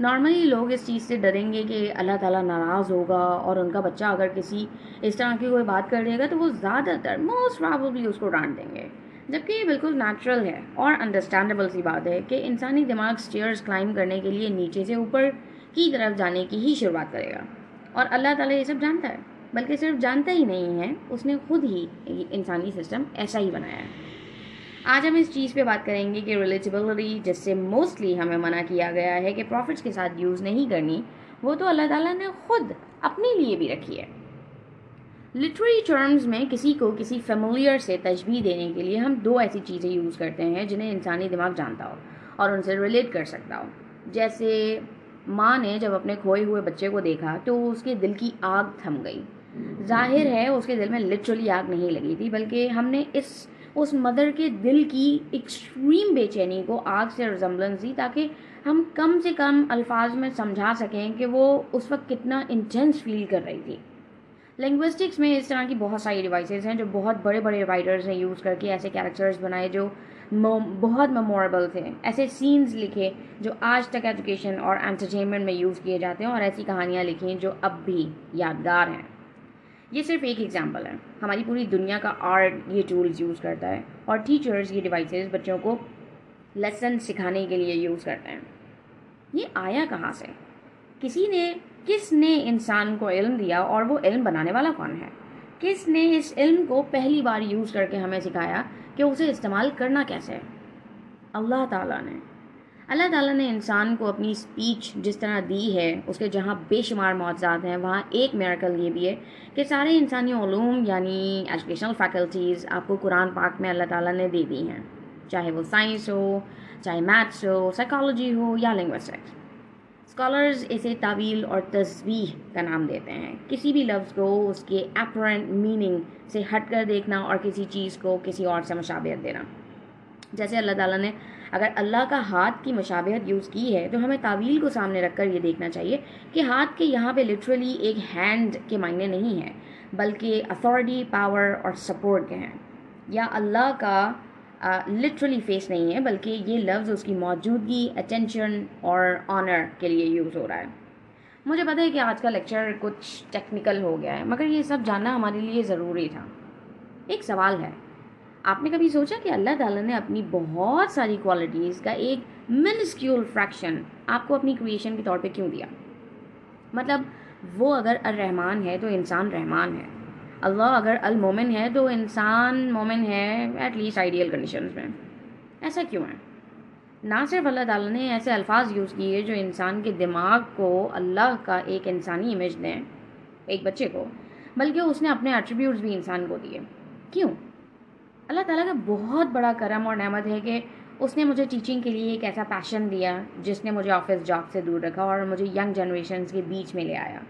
Normally لوگ اس چیز سے ڈریں گے کہ اللہ تعالیٰ ناراض ہوگا اور ان کا بچہ اگر کسی اس طرح کی کوئی بات کر دے گا تو وہ زیادہ تر موسٹ پرابیبلی اس کو ڈانٹ دیں گے، جبکہ یہ بالکل نیچرل ہے اور انڈرسٹینڈیبل سی بات ہے کہ انسانی دماغ اسٹیئرز کلائم کرنے کے لیے نیچے سے اوپر کی طرف جانے کی ہی شروعات کرے گا، اور اللہ تعالیٰ یہ سب جانتا ہے، بلکہ صرف جانتا ہی نہیں ہے، اس نے خود ہی انسانی سسٹم ایسا ہی بنایا ہے۔ آج ہم اس چیز پہ بات کریں گے کہ ریلیٹیبلٹی جس سے موسٹلی ہمیں منع کیا گیا ہے کہ پروفٹس کے ساتھ یوز نہیں کرنی، وہ تو اللہ تعالیٰ نے خود اپنے لیے بھی رکھی ہے۔ لٹریری ٹرمز میں کسی کو کسی فیملیئر سے تشبیہ دینے کے لیے ہم دو ایسی چیزیں یوز کرتے ہیں جنہیں انسانی دماغ جانتا ہو اور ان سے ریلیٹ کر سکتا ہو۔ جیسے ماں نے جب اپنے کھوئے ہوئے بچے کو دیکھا تو اس کے دل کی آگ تھم گئی۔ ظاہر ہے اس کے دل میں لٹرلی آگ نہیں لگی تھی، بلکہ ہم نے اس مدر کے دل کی ایکسٹریم بے چینی کو آگ سے ریزمبلنس دی تاکہ ہم کم سے کم الفاظ میں سمجھا سکیں کہ وہ اس وقت کتنا انٹینس فیل کر رہی تھی۔ لنگوسٹکس میں اس طرح کی بہت ساری ڈیوائسز ہیں جو بہت بڑے بڑے رائٹرز نے یوز کر کے ایسے کیریکٹرز بنائے جو بہت میموریبل تھے، ایسے سینز لکھے جو آج تک ایجوکیشن اور انٹرٹینمنٹ میں یوز کیے جاتے ہیں، اور ایسی کہانیاں لکھیں جو اب بھی یادگار ہیں۔ یہ صرف ایک ایگزامپل ہے، ہماری پوری دنیا کا آرٹ یہ ٹولز یوز کرتا ہے، اور ٹیچرز یہ ڈیوائسز بچوں کو لیسن سکھانے کے لیے یوز کرتے ہیں۔ یہ آیا کہاں سے؟ کس نے انسان کو علم دیا، اور وہ علم بنانے والا کون ہے؟ کس نے اس علم کو پہلی بار یوز کر کے ہمیں سکھایا کہ اسے استعمال کرنا کیسے ہے؟ اللہ تعالیٰ نے۔ اللہ تعالیٰ نے انسان کو اپنی اسپیچ جس طرح دی ہے، اس کے جہاں بے شمار معجزات ہیں، وہاں ایک میریکل یہ بھی ہے کہ سارے انسانی علوم یعنی ایجوکیشنل فیکلٹیز آپ کو قرآن پاک میں اللہ تعالیٰ نے دے دی ہیں، چاہے وہ سائنس ہو، چاہے میتھس ہو، سائیکالوجی ہو یا لنگوسٹکس۔ اسکالرز اسے تعویل اور تشبیہ کا نام دیتے ہیں، کسی بھی لفظ کو اس کے اپرنٹ میننگ سے ہٹ کر دیکھنا اور کسی چیز کو کسی اور سے مشابہت دینا۔ جیسے اللہ تعالیٰ نے اگر اللہ کا ہاتھ کی مشابہت یوز کی ہے تو ہمیں تعویل کو سامنے رکھ کر یہ دیکھنا چاہیے کہ ہاتھ کے یہاں پہ لٹرلی ایک ہینڈ کے معنی نہیں ہیں، بلکہ اتھارٹی، پاور اور سپورٹ کے ہیں۔ یا اللہ کا لٹرلی فیس نہیں ہے، بلکہ یہ لفظ اس کی موجودگی، اٹینشن اور آنر کے لیے یوز ہو رہا ہے۔ مجھے پتہ ہے کہ آج کا لیکچر کچھ ٹیکنیکل ہو گیا ہے، مگر یہ سب جاننا ہمارے لیے ضروری تھا۔ ایک سوال ہے، آپ نے کبھی سوچا کہ اللہ تعالیٰ نے اپنی بہت ساری کوالٹیز کا ایک منسکیول فریکشن آپ کو اپنی کریشن کے طور پہ کیوں دیا؟ مطلب وہ اگر الرحمن ہے تو انسان رحمان ہے، اللہ اگر المومن ہے تو انسان مومن ہے، ایٹ لیسٹ آئیڈیل کنڈیشنز میں۔ ایسا کیوں ہے؟ نہ صرف اللہ تعالیٰ نے ایسے الفاظ یوز کیے جو انسان کے دماغ کو اللہ کا ایک انسانی امیج دیں ایک بچے کو، بلکہ اس نے اپنے ایٹریبیوٹس بھی انسان کو دیے۔ کیوں؟ اللہ تعالیٰ کا بہت بڑا کرم اور نعمت ہے کہ اس نے مجھے ٹیچنگ کے لیے ایک ایسا پیشن دیا جس نے مجھے آفس جاب سے دور رکھا اور مجھے ینگ جنریشنز کے بیچ میں لے آیا،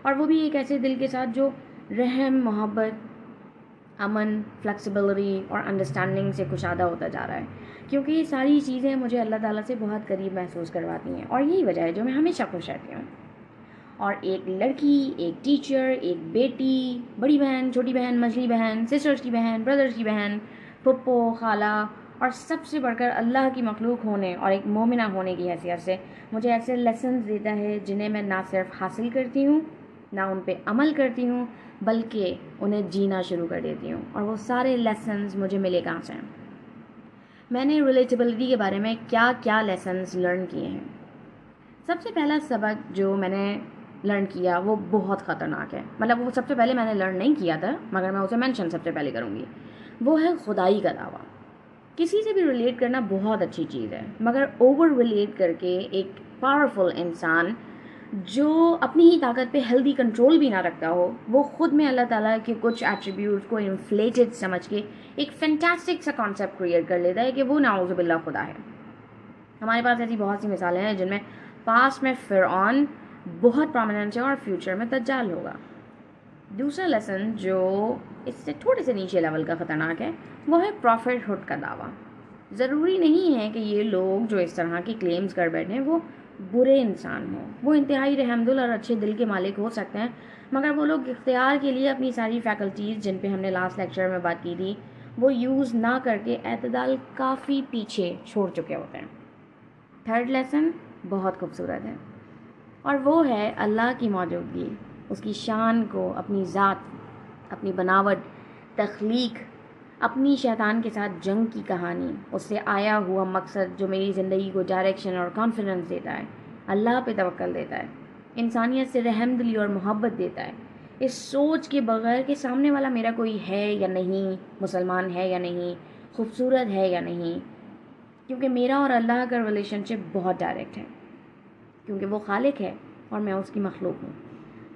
اور وہ بھی ایک ایسے دل کے ساتھ جو رحم، محبت، امن، فلیکسیبلٹی اور انڈرسٹینڈنگ سے کشادہ ہوتا جا رہا ہے، کیونکہ یہ ساری چیزیں مجھے اللہ تعالیٰ سے بہت قریب محسوس کرواتی ہیں، اور یہی وجہ ہے جو میں ہمیشہ خوش رہتی ہوں۔ اور ایک لڑکی، ایک ٹیچر، ایک بیٹی، بڑی بہن، چھوٹی بہن، منجلی بہن، سسٹرز کی بہن، بردرز کی بہن، پھپھو، خالہ، اور سب سے بڑھ کر اللہ کی مخلوق ہونے اور ایک مومنہ ہونے کی حیثیت سے مجھے ایسے لیسنز دیتا ہے جنہیں میں نہ صرف حاصل کرتی ہوں، نہ ان پہ عمل کرتی ہوں، بلکہ انہیں جینا شروع کر دیتی ہوں۔ اور وہ سارے لیسنز مجھے ملے کہاں سے ہیں؟ میں نے ریلیٹیبلٹی کے بارے میں کیا کیا لیسنز لرن کیے ہیں؟ سب سے پہلا سبق جو میں نے لرن کیا وہ بہت خطرناک ہے، مطلب وہ سب سے پہلے میں نے لرن نہیں کیا تھا مگر میں اسے مینشن سب سے پہلے کروں گی، وہ ہے خدائی کا دعویٰ۔ کسی سے بھی ریلیٹ کرنا بہت اچھی چیز ہے، مگر اوور ریلیٹ کر کے ایک پاورفل انسان جو اپنی ہی طاقت پہ ہیلدی کنٹرول بھی نہ رکھتا ہو، وہ خود میں اللہ تعالیٰ کے کچھ ایٹریبیوٹس کو انفلیٹڈ سمجھ کے ایک فینٹاسٹک سا کانسیپٹ کریٹ کر لیتا ہے کہ وہ نعوذ باللہ خدا ہے۔ ہمارے پاس ایسی بہت سی مثالیں ہیں جن میں پاسٹ میں فرعون بہت پرومیننٹ ہے اور فیوچر میں دجال ہوگا۔ دوسرا لیسن جو اس سے تھوڑے سے نیچے لیول کا خطرناک ہے وہ ہے پروفٹ ہوڈ کا دعویٰ۔ ضروری نہیں ہے کہ یہ لوگ جو اس طرح کی کلیمز کر بیٹھے ہیں وہ برے انسان ہوں، وہ انتہائی رحمدل اور اچھے دل کے مالک ہو سکتے ہیں، مگر وہ لوگ اختیار کے لیے اپنی ساری فیکلٹیز جن پہ ہم نے لاسٹ لیکچر میں بات کی تھی وہ یوز نہ کر کے اعتدال کافی پیچھے چھوڑ چکے ہوتے ہیں۔ تھرڈ لیسن بہت خوبصورت ہے، اور وہ ہے اللہ کی موجودگی، اس کی شان کو، اپنی ذات، اپنی بناوٹ، تخلیق، اپنی شیطان کے ساتھ جنگ کی کہانی، اس سے آیا ہوا مقصد جو میری زندگی کو ڈائریکشن اور کانفیڈنس دیتا ہے، اللہ پہ توکل دیتا ہے، انسانیت سے رحم دلی اور محبت دیتا ہے، اس سوچ کے بغیر کہ سامنے والا میرا کوئی ہے یا نہیں، مسلمان ہے یا نہیں، خوبصورت ہے یا نہیں، کیونکہ میرا اور اللہ کا ریلیشن شپ بہت ڈائریکٹ ہے، کیونکہ وہ خالق ہے اور میں اس کی مخلوق ہوں،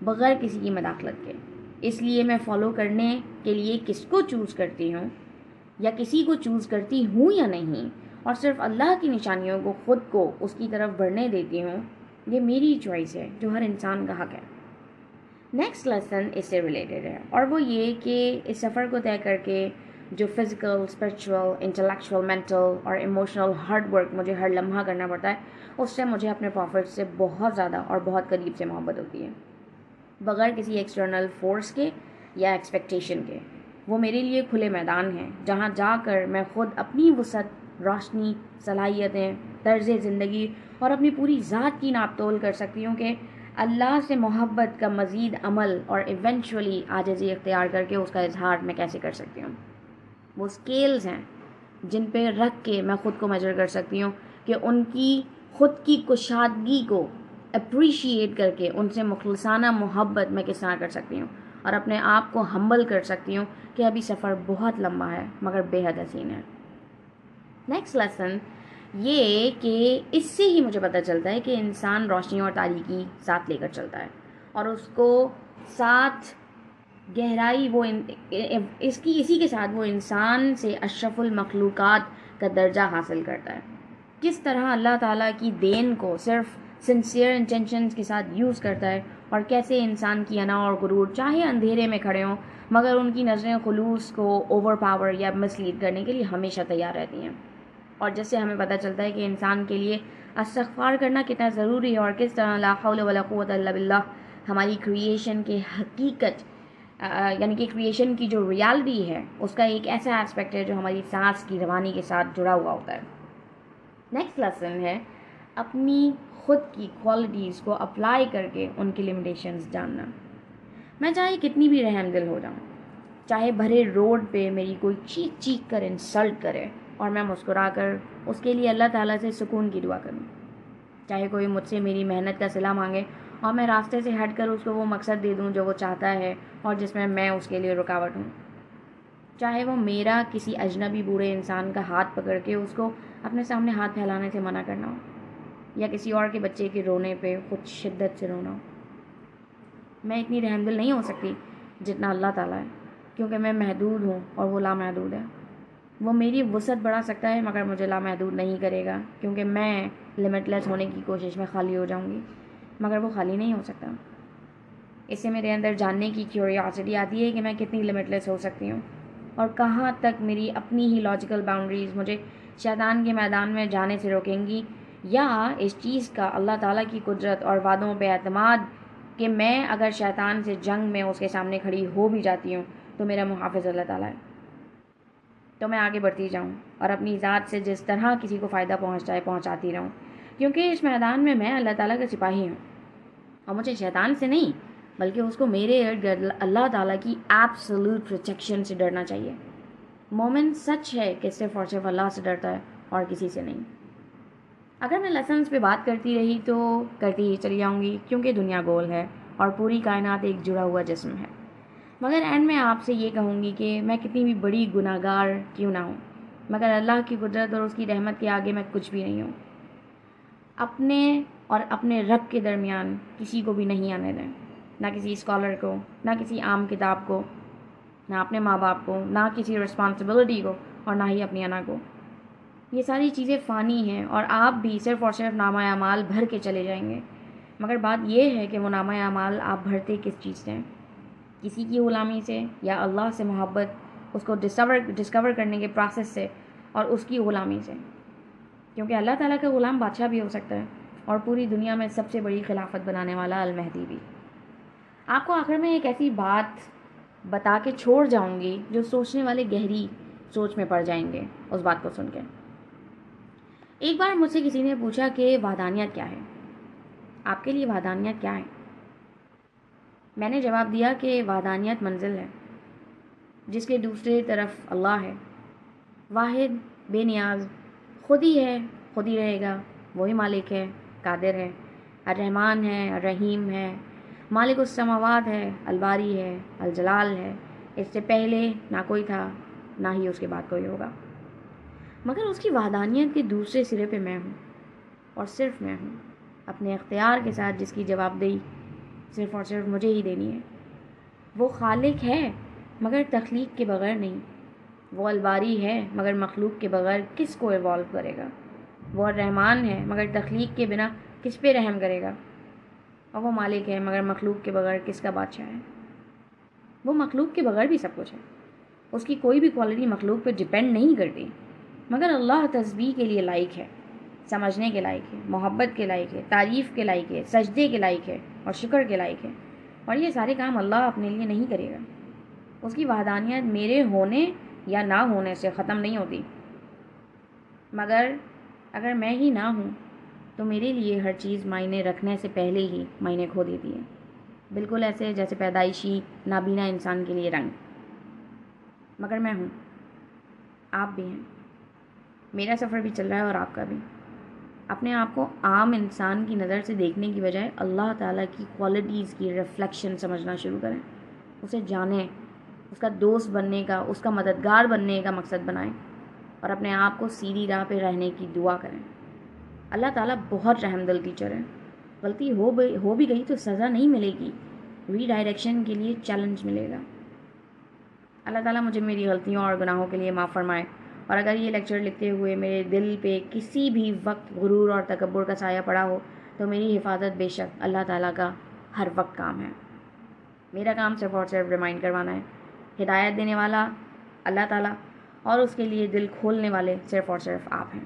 بغیر کسی کی مداخلت کے۔ اس لیے میں فالو کرنے کے لیے کس کو چوز کرتی ہوں یا کسی کو چوز کرتی ہوں یا نہیں، اور صرف اللہ کی نشانیوں کو خود کو اس کی طرف بڑھنے دیتی ہوں، یہ میری چوائس ہے جو ہر انسان کا حق ہے۔ نیکسٹ لیسن اس سے ریلیٹڈ ہے، اور وہ یہ کہ اس سفر کو طے کر کے جو فزیکل، اسپرچول، انٹلیکچوئل، مینٹل اور ایموشنل ہارڈ ورک مجھے ہر لمحہ کرنا پڑتا ہے، اس سے مجھے اپنے پروفٹ سے بہت زیادہ اور بہت قریب سے محبت ہوتی ہے، بغیر کسی ایکسٹرنل فورس کے یا ایکسپیکٹیشن کے۔ وہ میرے لیے کھلے میدان ہیں جہاں جا کر میں خود اپنی وسعت، روشنی، صلاحیتیں، طرز زندگی اور اپنی پوری ذات کی ناپ تول کر سکتی ہوں کہ اللہ سے محبت کا مزید عمل اور ایونچولی عاجزی اختیار کر کے اس کا اظہار میں کیسے کر سکتی ہوں۔ وہ اسکیلز ہیں جن پہ رکھ کے میں خود کو میجر کر سکتی ہوں کہ ان کی خود کی کشادگی کو اپریشیٹ کر کے ان سے مخلصانہ محبت میں کس طرح کر سکتی ہوں، اور اپنے آپ کو ہمبل کر سکتی ہوں کہ ابھی سفر بہت لمبا ہے مگر بے حد حسین ہے۔ نیکسٹ لیسن یہ کہ اس سے ہی مجھے پتہ چلتا ہے کہ انسان روشنی اور تاریکی ساتھ لے کر چلتا ہے، اور اس کو ساتھ گہرائی وہ اسی کے ساتھ وہ انسان سے اشرف المخلوقات کا درجہ حاصل کرتا ہے۔ کس طرح اللہ تعالیٰ کی دین کو صرف سنسیئر انٹینشنز کے ساتھ یوز کرتا ہے، اور کیسے انسان کی انا اور غرور چاہے اندھیرے میں کھڑے ہوں مگر ان کی نظریں خلوص کو اوور پاور یا مس لیڈ کرنے کے لیے ہمیشہ تیار رہتی ہیں، اور جس سے ہمیں پتہ چلتا ہے کہ انسان کے لیے استغفار کرنا کتنا ضروری ہے، اور کس طرح لا حول ولا قوت الا باللہ ہماری کریشن کے حقیقت یعنی کہ کریشن کی جو ریالٹی ہے اس کا ایک ایسا ایسپیکٹ ہے جو ہماری سانس کی روانی کے ساتھ جڑا ہوا ہوتا ہے۔ نیکسٹ لیسن ہے اپنی خود کی کوالٹیز کو اپلائی کر کے ان کی لمیٹیشنز جاننا۔ میں چاہے کتنی بھی رحم دل ہو جاؤں، چاہے بھرے روڈ پہ میری کوئی چیخ چیخ کر انسلٹ کرے اور میں مسکرا کر اس کے لیے اللہ تعالیٰ سے سکون کی دعا کروں، چاہے کوئی مجھ سے میری محنت کا صلہ مانگے اور میں راستے سے ہٹ کر اس کو وہ مقصد دے دوں جو وہ چاہتا ہے اور جس میں اس کے لیے رکاوٹ ہوں، چاہے وہ میرا کسی اجنبی بوڑھے انسان کا ہاتھ پکڑ کے اس کو اپنے سامنے ہاتھ پھیلانے سے منع کرنا ہو، یا کسی اور کے بچے کے رونے پہ خود شدت سے رونا ہو۔ میں اتنی رحم دل نہیں ہو سکتی جتنا اللہ تعالیٰ ہے، کیونکہ میں محدود ہوں اور وہ لامحدود ہے۔ وہ میری وسعت بڑھا سکتا ہے مگر مجھے لامحدود نہیں کرے گا، کیونکہ میں لمٹ لیس ہونے کی کوشش میں خالی ہو جاؤں گی مگر وہ خالی نہیں ہو سکتا۔ اس سے میرے اندر جاننے کی کیوریاسٹی آتی ہے کہ میں کتنی لمٹ لیس ہو سکتی ہوں، اور کہاں تک میری اپنی ہی لاجیکل باؤنڈریز مجھے شیطان کے میدان میں جانے سے روکیں گی، یا اس چیز کا اللہ تعالیٰ کی قدرت اور وعدوں پہ اعتماد کہ میں اگر شیطان سے جنگ میں اس کے سامنے کھڑی ہو بھی جاتی ہوں تو میرا محافظ اللہ تعالیٰ ہے، تو میں آگے بڑھتی جاؤں اور اپنی ذات سے جس طرح کسی کو فائدہ پہنچتا ہے پہنچاتی رہوں، کیونکہ اس میدان میں اللہ تعالیٰ کا سپاہی ہوں، اور مجھے شیطان سے نہیں بلکہ اس کو میرے ارد گرد اللہ تعالیٰ کی ایبسولوٹ پروٹیکشن سے ڈرنا چاہیے۔ مومن سچ ہے کہ صرف اور صرف اللہ سے ڈرتا ہے اور کسی سے نہیں۔ اگر میں لیسنس پہ بات کرتی رہی تو کرتی ہی چلی جاؤں گی، کیونکہ دنیا گول ہے اور پوری کائنات ایک جڑا ہوا جسم ہے، مگر اینڈ میں آپ سے یہ کہوں گی کہ میں کتنی بھی بڑی گناہ گار کیوں نہ ہوں مگر اللہ کی قدرت اور اس کی رحمت کے آگے میں کچھ بھی نہیں ہوں۔ اپنے اور اپنے رب کے درمیان کسی کو بھی نہیں آنے دیں، نہ کسی اسکالر کو، نہ کسی عام کتاب کو، نہ اپنے ماں باپ کو، نہ کسی رسپانسبلٹی کو، اور نہ ہی اپنی انا کو۔ یہ ساری چیزیں فانی ہیں اور آپ بھی صرف اور صرف نامہ اعمال بھر کے چلے جائیں گے، مگر بات یہ ہے کہ وہ نامہ اعمال آپ بھرتے کس چیز سے ہیں؟ کسی کی غلامی سے یا اللہ سے محبت، اس کو ڈسکور کرنے کے پروسیس سے اور اس کی غلامی سے، کیونکہ اللہ تعالیٰ کا غلام بادشاہ بھی ہو سکتا ہے اور پوری دنیا میں سب سے بڑی خلافت بنانے والا المہدی بھی۔ آپ کو آخر میں ایک ایسی بات بتا کے چھوڑ جاؤں گی جو سوچنے والے گہری سوچ میں پڑ جائیں گے اس بات کو سن کے۔ ایک بار مجھ سے کسی نے پوچھا کہ وحدانیت کیا ہے؟ آپ کے لیے وحدانیت کیا ہے؟ میں نے جواب دیا کہ وحدانیت منزل ہے جس کے دوسرے طرف اللہ ہے، واحد، بے نیاز، خود ہی ہے، خود ہی رہے گا، وہی مالک ہے، قادر ہے، الرحمن ہے، الرحیم ہے، مالک السماوات ہے، الباری ہے، الجلال ہے، اس سے پہلے نہ کوئی تھا نہ ہی اس کے بعد کوئی ہوگا، مگر اس کی وحدانیت کے دوسرے سرے پہ میں ہوں، اور صرف میں ہوں، اپنے اختیار کے ساتھ جس کی جواب دہی صرف اور صرف مجھے ہی دینی ہے۔ وہ خالق ہے مگر تخلیق کے بغیر نہیں، وہ الباری ہے مگر مخلوق کے بغیر کس کو ایوالو کرے گا، وہ الرحمن ہے مگر تخلیق کے بنا کس پہ رحم کرے گا، اور وہ مالک ہے مگر مخلوق کے بغیر کس کا بادشاہ ہے۔ وہ مخلوق کے بغیر بھی سب کچھ ہے، اس کی کوئی بھی کوالٹی مخلوق پہ ڈپینڈ نہیں کرتی، مگر اللہ تسبیح کے لیے لائق ہے، سمجھنے کے لائق ہے، محبت کے لائق ہے، تعریف کے لائق ہے، سجدے کے لائق ہے، اور شکر کے لائق ہے، اور یہ سارے کام اللہ اپنے لیے نہیں کرے گا۔ اس کی وحدانیت میرے ہونے یا نہ ہونے سے ختم نہیں ہوتی، مگر اگر میں ہی نہ ہوں تو میرے لیے ہر چیز معنی رکھنے سے پہلے ہی معنی کھو دیتی ہے، بالکل ایسے جیسے پیدائشی نابینا انسان کے لیے رنگ۔ مگر میں ہوں، آپ بھی ہیں، میرا سفر بھی چل رہا ہے اور آپ کا بھی۔ اپنے آپ کو عام انسان کی نظر سے دیکھنے کی بجائے اللہ تعالیٰ کی کوالٹیز کی ریفلیکشن سمجھنا شروع کریں، اسے جانیں، اس کا دوست بننے کا، اس کا مددگار بننے کا مقصد بنائیں، اور اپنے آپ کو سیدھی راہ پہ رہنے کی دعا کریں۔ اللہ تعالیٰ بہت رحم دل ٹیچر ہے، غلطی ہو بھی گئی تو سزا نہیں ملے گی، ری ڈائریکشن کے لیے چیلنج ملے گا۔ اللہ تعالیٰ مجھے میری غلطیوں اور گناہوں کے لیے معاف فرمائے، اور اگر یہ لیکچر لکھتے ہوئے میرے دل پہ کسی بھی وقت غرور اور تکبر کا سایہ پڑا ہو تو میری حفاظت بے شک اللہ تعالیٰ کا ہر وقت کام ہے۔ میرا کام صرف اور صرف ریمائنڈ کروانا ہے، ہدایت دینے والا اللہ تعالیٰ، اور اس کے لیے دل کھولنے والے صرف اور صرف آپ ہیں۔